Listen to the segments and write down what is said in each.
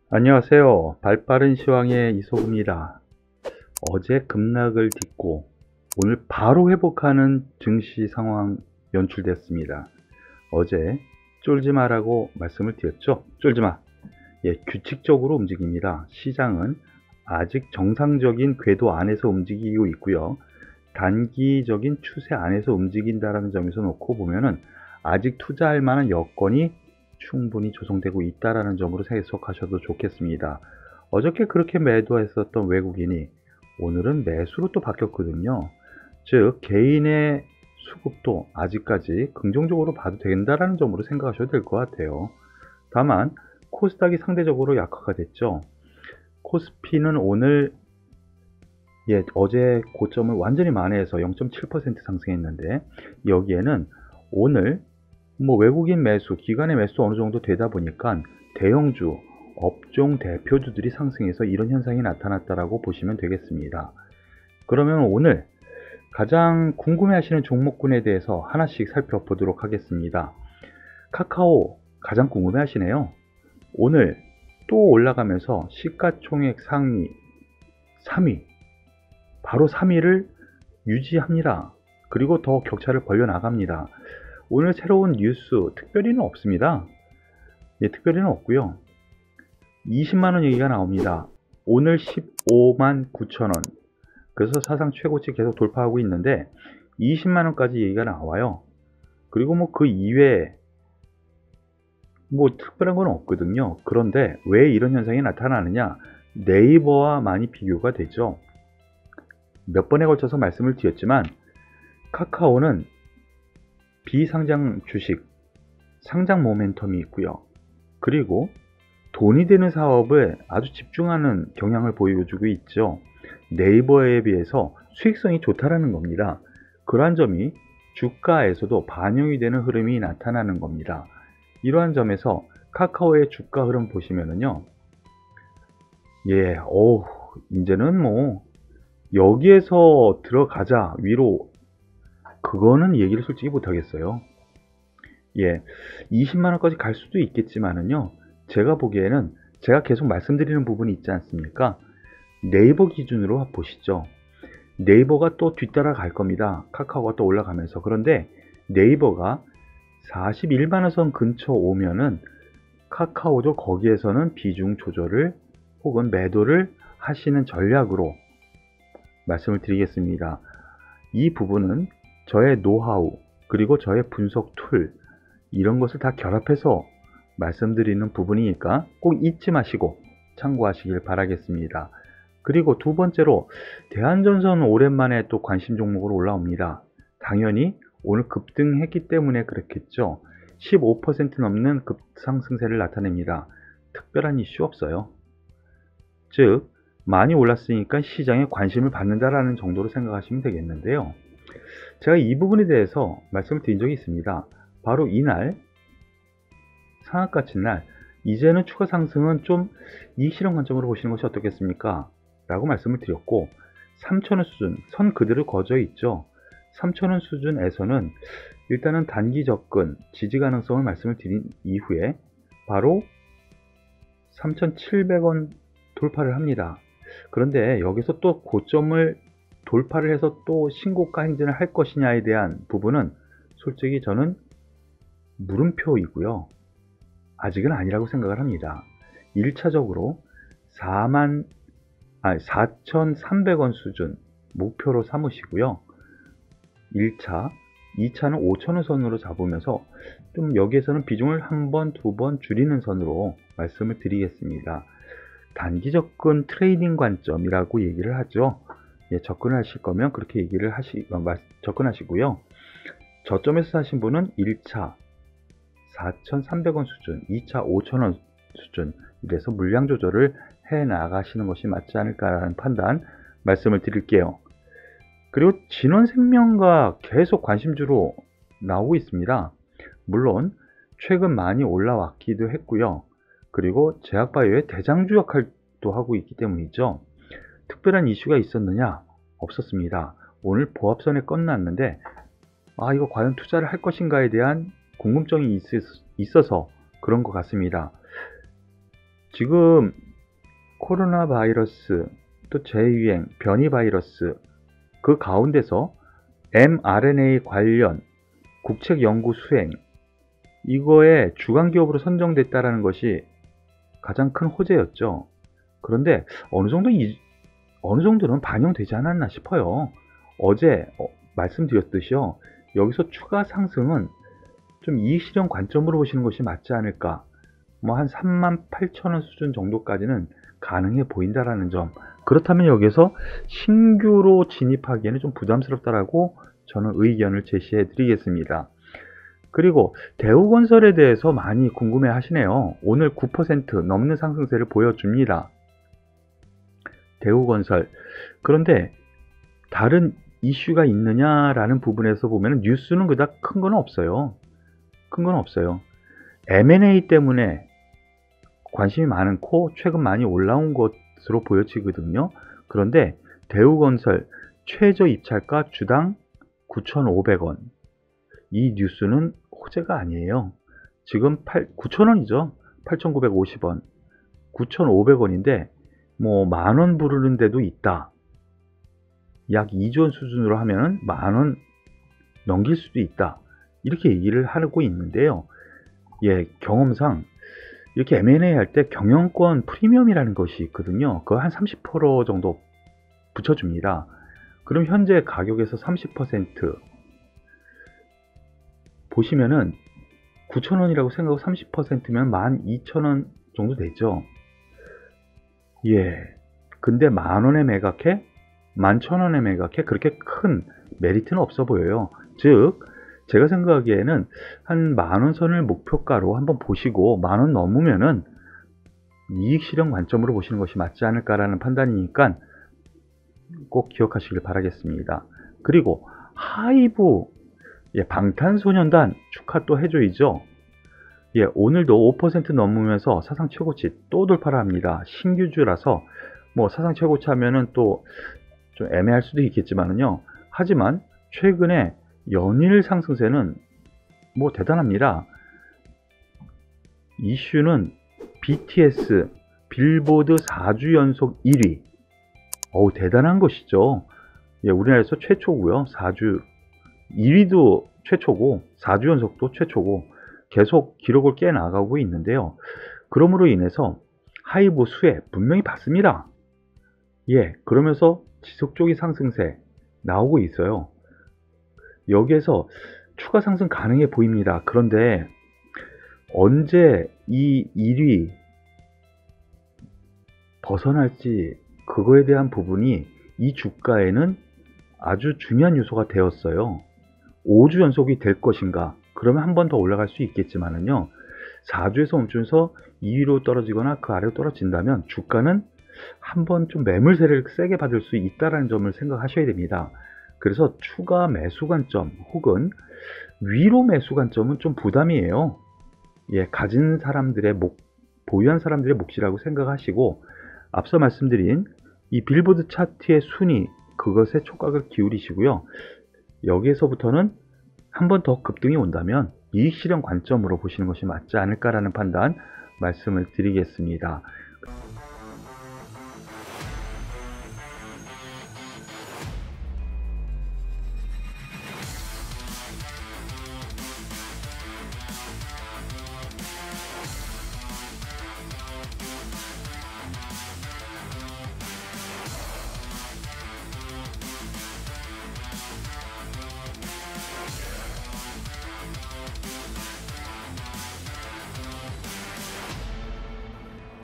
안녕하세요. 발빠른 시황의 이소구입니다. 어제 급락을 딛고 오늘 바로 회복하는 증시 상황 연출됐습니다. 어제 쫄지 마라고 말씀을 드렸죠. 쫄지 마. 규칙적으로 움직입니다. 시장은 아직 정상적인 궤도 안에서 움직이고 있고요. 단기적인 추세 안에서 움직인다는 점에서 놓고 보면은 아직 투자할 만한 여건이 충분히 조성되고 있다는 점으로 해석하셔도 좋겠습니다. 어저께 그렇게 매도했었던 외국인이 오늘은 매수로 또 바뀌었거든요. 즉 개인의 수급도 아직까지 긍정적으로 봐도 된다는 점으로 생각하셔도 될 것 같아요. 다만 코스닥이 상대적으로 약화가 됐죠. 코스피는 오늘 어제 고점을 완전히 만회해서 0.7% 상승했는데 여기에는 오늘 외국인 매수, 기관의 매수 어느 정도 되다 보니까 대형주, 업종 대표주들이 상승해서 이런 현상이 나타났다라고 보시면 되겠습니다. 그러면 오늘 가장 궁금해하시는 종목군에 대해서 하나씩 살펴보도록 하겠습니다. 카카오 가장 궁금해하시네요. 오늘 또 올라가면서 시가총액 상위 3위, 바로 3위를 유지합니다. 그리고 더 격차를 벌려나갑니다. 오늘 새로운 뉴스 특별히는 없습니다. 특별히는 없고요. 20만원 얘기가 나옵니다. 오늘 15만 9천원. 그래서 사상 최고치 계속 돌파하고 있는데 20만원까지 얘기가 나와요. 그리고 그 이외에 특별한 건 없거든요. 그런데 왜 이런 현상이 나타나느냐? 네이버와 많이 비교가 되죠. 몇 번에 걸쳐서 말씀을 드렸지만 카카오는 비상장 주식, 상장 모멘텀이 있고요. 그리고 돈이 되는 사업에 아주 집중하는 경향을 보여주고 있죠. 네이버에 비해서 수익성이 좋다라는 겁니다. 그러한 점이 주가에서도 반영이 되는 흐름이 나타나는 겁니다. 이러한 점에서 카카오의 주가 흐름 보시면은요. 이제는 여기에서 들어가자 위로, 그거는 얘기를 솔직히 못하겠어요. 20만원까지 갈 수도 있겠지만은요, 제가 보기에는 제가 계속 말씀드리는 부분이 있지 않습니까? 네이버 기준으로 보시죠. 네이버가 또 뒤따라 갈 겁니다. 카카오가 또 올라가면서. 그런데 네이버가 41만원 근처 오면은 카카오도 거기에서는 비중 조절을 혹은 매도를 하시는 전략으로 말씀을 드리겠습니다. 이 부분은 저의 노하우 그리고 저의 분석 툴, 이런 것을 다 결합해서 말씀드리는 부분이니까 꼭 잊지 마시고 참고하시길 바라겠습니다. 그리고 두 번째로 대한전선 오랜만에 또 관심 종목으로 올라옵니다. 당연히 오늘 급등했기 때문에 그렇겠죠. 15% 넘는 급상승세를 나타냅니다. 특별한 이슈 없어요. 즉 많이 올랐으니까 시장에 관심을 받는다라는 정도로 생각하시면 되겠는데요. 제가 이 부분에 대해서 말씀을 드린 적이 있습니다. 바로 이날 상한가 친 날 이제는 추가 상승은 좀 이익실현 관점으로 보시는 것이 어떻겠습니까? 라고 말씀을 드렸고 3,000원 수준, 선 그대로 거저 있죠. 3,000원 수준에서는 일단은 단기 접근, 지지 가능성을 말씀을 드린 이후에 바로 3,700원 돌파를 합니다. 그런데 여기서 또 고점을 돌파를 해서 또 신고가 행진을 할 것이냐에 대한 부분은 솔직히 저는 물음표이고요. 아직은 아니라고 생각을 합니다. 1차적으로 4,300원 수준 목표로 삼으시고요. 1차, 2차는 5,000원 선으로 잡으면서 좀 여기에서는 비중을 한 번, 두 번 줄이는 선으로 말씀을 드리겠습니다. 단기 접근 트레이딩 관점이라고 얘기를 하죠. 접근하실 거면 그렇게 얘기를 접근하시고요. 저점에서 사신 분은 1차 4,300원 수준, 2차 5,000원 수준, 이래서 물량 조절을 해 나가시는 것이 맞지 않을까라는 판단 말씀을 드릴게요. 그리고 진원생명과 계속 관심주로 나오고 있습니다. 물론 최근 많이 올라왔기도 했고요. 그리고 제약바이오의 대장주 역할도 하고 있기 때문이죠. 특별한 이슈가 있었느냐? 없었습니다. 오늘 보합선에 끝났는데 이거 과연 투자를 할 것인가에 대한 궁금증이 있어서 그런 것 같습니다. 지금 코로나 바이러스, 또 재유행, 변이 바이러스, 그 가운데서 mRNA 관련 국책 연구 수행, 이거에 주간 기업으로 선정됐다라는 것이 가장 큰 호재였죠. 그런데 어느 정도는 반영되지 않았나 싶어요. 어제 말씀드렸듯이요. 여기서 추가 상승은 좀 이익 실현 관점으로 보시는 것이 맞지 않을까. 뭐 한 38,000원 수준 정도까지는 가능해 보인다라는 점. 그렇다면 여기서 신규로 진입하기에는 좀 부담스럽다라고 저는 의견을 제시해 드리겠습니다. 그리고 대우건설에 대해서 많이 궁금해 하시네요. 오늘 9% 넘는 상승세를 보여줍니다. 대우건설. 그런데 다른 이슈가 있느냐라는 부분에서 보면 뉴스는 그닥 큰 건 없어요. 큰 건 없어요. M&A 때문에 관심이 많고 최근 많이 올라온 것으로 보여지거든요. 그런데 대우건설 최저 입찰가 주당 9,500원. 이 뉴스는 호재가 아니에요. 지금 9,000원이죠. 8,950원. 9,500원인데 뭐 만원 부르는 데도 있다. 약 2조 원 수준으로 하면 만원 넘길 수도 있다. 이렇게 얘기를 하고 있는데요. 예, 경험상 이렇게 M&A 할 때 경영권 프리미엄이라는 것이 있거든요. 그거 한 30% 정도 붙여줍니다. 그럼 현재 가격에서 30% 보시면은 9,000원이라고 생각하고 30%면 12,000원 정도 되죠. 예. 근데 만원에 매각해? 11,000원에 매각해? 그렇게 큰 메리트는 없어 보여요. 즉, 제가 생각하기에는 한 만원 선을 목표가로 한번 보시고 만원 넘으면은 이익 실현 관점으로 보시는 것이 맞지 않을까라는 판단이니까 꼭 기억하시길 바라겠습니다. 그리고 하이브, 예, 방탄소년단 축하 또 해줘야죠. 예, 오늘도 5% 넘으면서 사상 최고치 또 돌파를 합니다. 신규주라서 뭐 사상 최고치 하면은 또 좀 애매할 수도 있겠지만은요. 하지만 최근에 연일 상승세는 뭐 대단합니다. 이슈는 BTS 빌보드 4주 연속 1위. 어우, 대단한 것이죠. 예, 우리나라에서 최초고요. 4주 1위도 최초고 4주 연속도 최초고 계속 기록을 깨 나가고 있는데요. 그러므로 인해서 하이브 수혜 분명히 받습니다. 예, 그러면서 지속적인 상승세 나오고 있어요. 여기에서 추가 상승 가능해 보입니다. 그런데 언제 이 1위 벗어날지 그거에 대한 부분이 이 주가에는 아주 중요한 요소가 되었어요. 5주 연속이 될 것인가? 그러면 한 번 더 올라갈 수 있겠지만은요. 4주에서 멈추면서 2위로 떨어지거나 그 아래로 떨어진다면 주가는 한 번 좀 매물세를 세게 받을 수 있다는 점을 생각하셔야 됩니다. 그래서 추가 매수 관점 혹은 위로 매수 관점은 좀 부담이에요. 예, 가진 사람들의 보유한 사람들의 몫이라고 생각하시고 앞서 말씀드린 이 빌보드 차트의 순위 그것에 촉각을 기울이시고요. 여기에서부터는 한 번 더 급등이 온다면 이익 실현 관점으로 보시는 것이 맞지 않을까라는 판단 말씀을 드리겠습니다.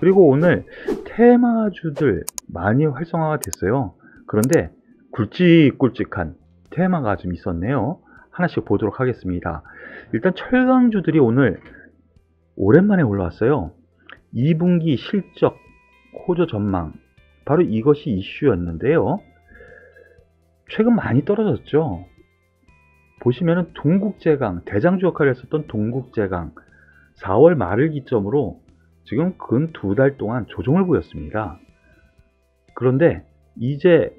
그리고 오늘 테마주들 많이 활성화가 됐어요. 그런데 굵직굵직한 테마가 좀 있었네요. 하나씩 보도록 하겠습니다. 일단 철강주들이 오늘 오랜만에 올라왔어요. 2분기 실적 호조 전망, 바로 이것이 이슈였는데요. 최근 많이 떨어졌죠. 보시면은 동국제강, 대장주 역할을 했었던 동국제강 4월 말을 기점으로 지금 근 2달 동안 조정을 보였습니다. 그런데 이제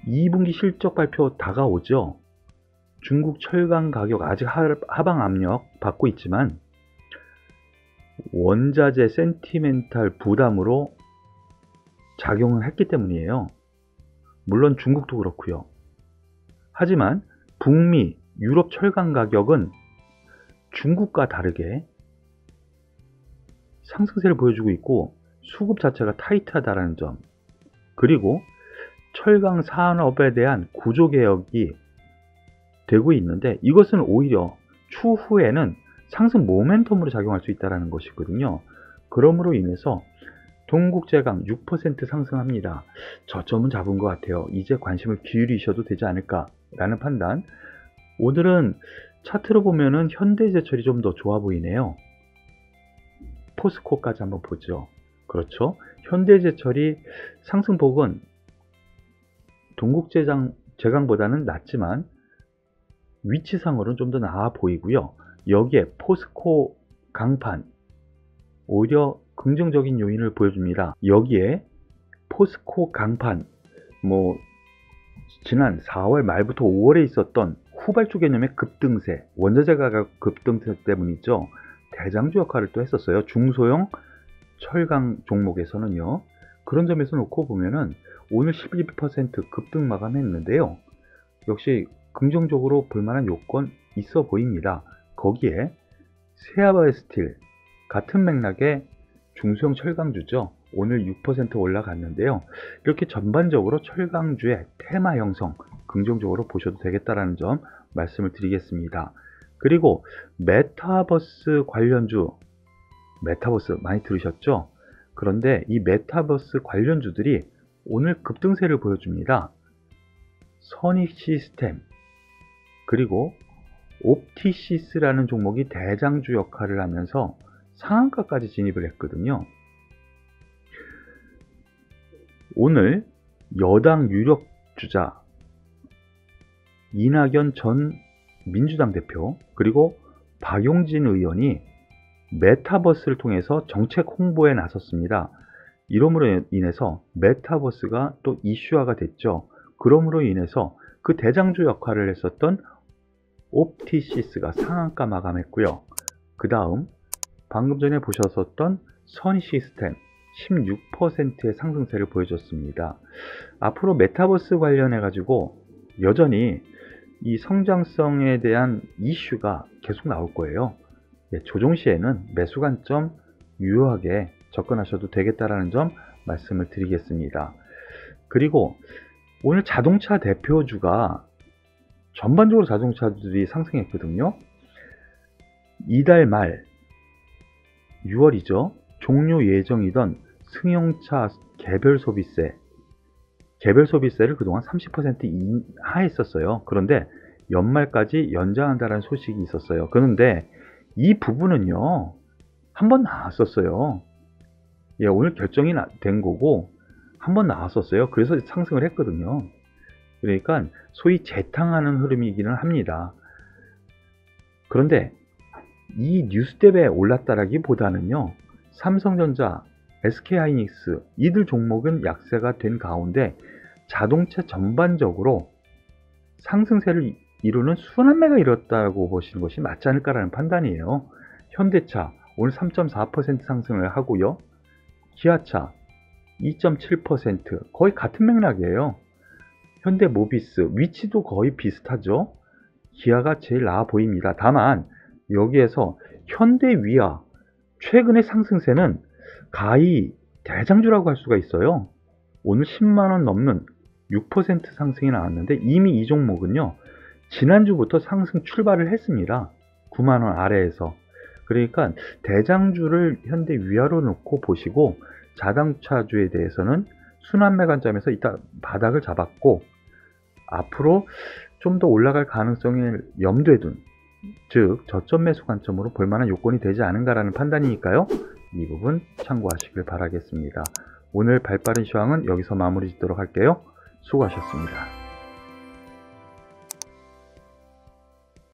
2분기 실적 발표 다가오죠. 중국 철강 가격 아직 하방 압력 받고 있지만 원자재 센티멘탈 부담으로 작용을 했기 때문이에요. 물론 중국도 그렇고요. 하지만 북미, 유럽 철강 가격은 중국과 다르게 상승세를 보여주고 있고 수급 자체가 타이트하다는 점, 그리고 철강 산업에 대한 구조개혁이 되고 있는데 이것은 오히려 추후에는 상승 모멘텀으로 작용할 수 있다는 것이거든요. 그러므로 인해서 동국제강 6% 상승합니다. 저점은 잡은 것 같아요. 이제 관심을 기울이셔도 되지 않을까 라는 판단. 오늘은 차트로 보면은 현대제철이 좀 더 좋아 보이네요. 포스코까지 한번 보죠. 현대제철이 상승폭은 동국제강보다는 낮지만 위치상으로는 좀 더 나아 보이고요. 여기에 포스코 강판 오히려 긍정적인 요인을 보여줍니다. 여기에 포스코 강판 지난 4월 말부터 5월에 있었던 후발주 개념의 급등세, 원자재 가격 급등세 때문이죠. 대장주 역할을 또 했었어요. 중소형 철강 종목에서는요. 그런 점에서 놓고 보면은 오늘 12% 급등 마감했는데요. 역시 긍정적으로 볼만한 요건 있어 보입니다. 거기에 세아바이오스틸 같은 맥락의 중소형 철강주죠. 오늘 6% 올라갔는데요. 이렇게 전반적으로 철강주의 테마 형성 긍정적으로 보셔도 되겠다라는 점 말씀을 드리겠습니다. 그리고 메타버스 관련주, 메타버스 많이 들으셨죠? 그런데 이 메타버스 관련주들이 오늘 급등세를 보여줍니다. 선익시스템 그리고 옵티시스라는 종목이 대장주 역할을 하면서 상한가까지 진입을 했거든요. 오늘 여당 유력 주자 이낙연 전 민주당 대표 그리고 박용진 의원이 메타버스를 통해서 정책 홍보에 나섰습니다. 이러므로 인해서 메타버스가 또 이슈화가 됐죠. 그러므로 인해서 그 대장주 역할을 했었던 옵티시스가 상한가 마감했고요. 그 다음 방금 전에 보셨었던 선시스템 16%의 상승세를 보여줬습니다. 앞으로 메타버스 관련해 가지고 여전히 이 성장성에 대한 이슈가 계속 나올 거예요. 조정 시에는 매수 관점 유효하게 접근하셔도 되겠다라는 점 말씀을 드리겠습니다. 그리고 오늘 자동차 대표주가 전반적으로 자동차들이 상승했거든요. 이달 말 6월이죠. 종료 예정이던 승용차 개별 소비세를 그동안 30% 인하했었어요. 그런데 연말까지 연장한다는 소식이 있었어요. 그런데 이 부분은요, 한번 나왔었어요. 오늘 결정이 된 거고 한번 나왔었어요. 그래서 상승을 했거든요. 그러니까 소위 재탕하는 흐름이기는 합니다. 그런데 이 뉴스텝에 올랐다라기보다는요, 삼성전자, SK하이닉스 이들 종목은 약세가 된 가운데 자동차 전반적으로 상승세를 이루는 순환매가 일었다고 보시는 것이 맞지 않을까라는 판단이에요. 현대차 오늘 3.4% 상승을 하고요. 기아차 2.7% 거의 같은 맥락이에요. 현대모비스 위치도 거의 비슷하죠. 기아가 제일 나아 보입니다. 다만 여기에서 현대위아 최근의 상승세는 가히 대장주라고 할 수가 있어요. 오늘 10만원 넘는 6% 상승이 나왔는데 이미 이 종목은요, 지난주부터 상승 출발을 했습니다. 9만원 아래에서. 그러니까 대장주를 현대위아로 놓고 보시고 자동차주에 대해서는 순환매 관점에서 이따 바닥을 잡았고 앞으로 좀 더 올라갈 가능성을 염두에 둔, 즉 저점 매수 관점으로 볼만한 요건이 되지 않은가라는 판단이니까요. 이 부분 참고하시길 바라겠습니다. 오늘 발빠른 시황은 여기서 마무리 짓도록 할게요. 수고하셨습니다.